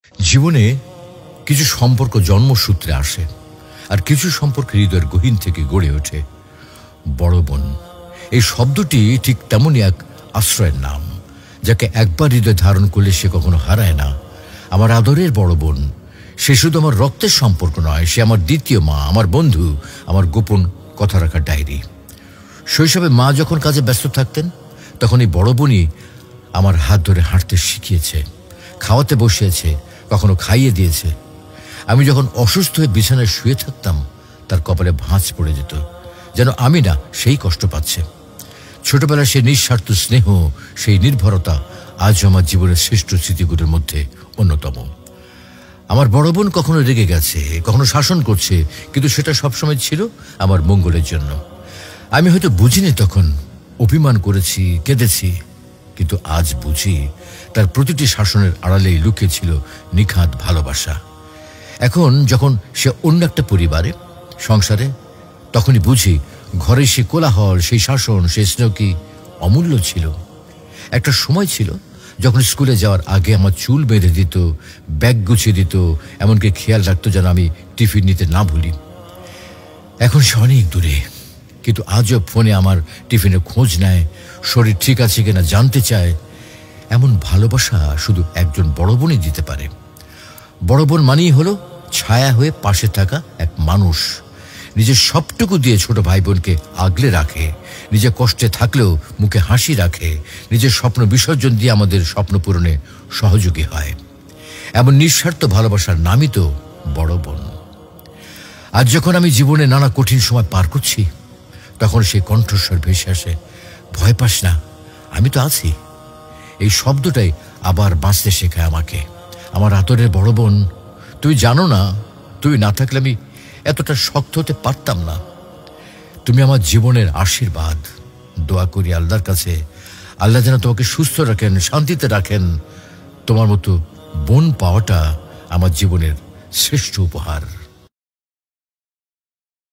জীবনে কিছু সম্পর্ক জন্মসূত্রে আসে, আর কিছু সম্পর্ক হৃদয়ের গহীন থেকে গড়ে ওঠে। বড় বোন এই শব্দটি ঠিক তেমনই এক আশ্রয়ের নাম, যাকে একবার হৃদয় ধারণ করলে সে কখনো হারায় না। আমার আদরের বড় বোন, সে শুধু আমার রক্তের সম্পর্ক নয়, সে আমার দ্বিতীয় মা, আমার বন্ধু, আমার গোপন কথা রাখার ডায়েরি। শৈশবে মা যখন কাজে ব্যস্ত থাকতেন, তখন এই বড় বোনই আমার হাত ধরে হাঁটতে শিখিয়েছে, খাওয়াতে বসিয়েছে, কখনো খাইয়ে দিয়েছে। আমি যখন অসুস্থ হয়ে বিছানায় শুয়ে থাকতাম, তার কপালে ভাঁজ পড়ে যেত, যেন আমি না সেই কষ্ট পাচ্ছে। ছোটবেলার সেই নিঃস্বার্থ স্নেহ, সেই নির্ভরতা আজও আমার জীবনের শ্রেষ্ঠ স্মৃতিগুলোর মধ্যে অন্যতম। আমার বড় বোন কখনো রেগে গেছে, কখনো শাসন করছে, কিন্তু সেটা সবসময় ছিল আমার মঙ্গলের জন্য। আমি হয়তো বুঝিনি তখন, অভিমান করেছি, কেঁদেছি, কিন্তু আজ বুঝি তার প্রতিটি শাসনের আড়ালেই লুকিয়ে ছিল নিখাদ ভালোবাসা। এখন যখন সে অন্য একটা পরিবারে, সংসারে, তখনই বুঝি ঘরে সে কোলাহল, সেই শাসন, সেই স্নেহ কি অমূল্য ছিল। একটা সময় ছিল যখন স্কুলে যাওয়ার আগে আমার চুল বেঁধে দিত, ব্যাগ গুছিয়ে দিত, এমনকি খেয়াল রাখতো যেন আমি টিফিন নিতে না ভুলি। এখন সে অনেক দূরে, কিন্তু আজও ফোনে আমার টিফিনের খোঁজ নেয়, শরীর ঠিক আছে কিনা জানতে চায়। এমন ভালোবাসা শুধু একজন বড় বোনই দিতে পারে। বড় বোন মানেই হলো ছায়া হয়ে পাশে থাকা এক মানুষ, নিজের সবটুকু দিয়ে ছোট ভাই বোনকে আগলে রাখে, নিজে কষ্টে থাকলেও মুখে হাসি রাখে, নিজের স্বপ্ন বিসর্জন দিয়ে আমাদের স্বপ্ন পূরণে সহযোগী হয়। এমন নিঃস্বার্থ ভালোবাসার নামই তো বড় বোন। আজ যখন আমি জীবনে নানা কঠিন সময় পার করছি, তখন সেই কণ্ঠস্বর ভেসে আসে, ভয় পাস না, আমি তো আছি। এই শব্দটাই আবার বাঁচতে শেখায় আমাকে। আমার আদরের বড় বোন, তুই জানো না, তুই না থাকলে আমি এতটা শক্ত হতে পারতাম না। তুমি আমার জীবনের আশীর্বাদ। দোয়া করি আল্লাহর কাছে, আল্লাহ যেন তোমাকে সুস্থ রাখেন, শান্তিতে রাখেন। তোমার মতো বোন পাওয়াটা আমার জীবনের শ্রেষ্ঠ উপহার।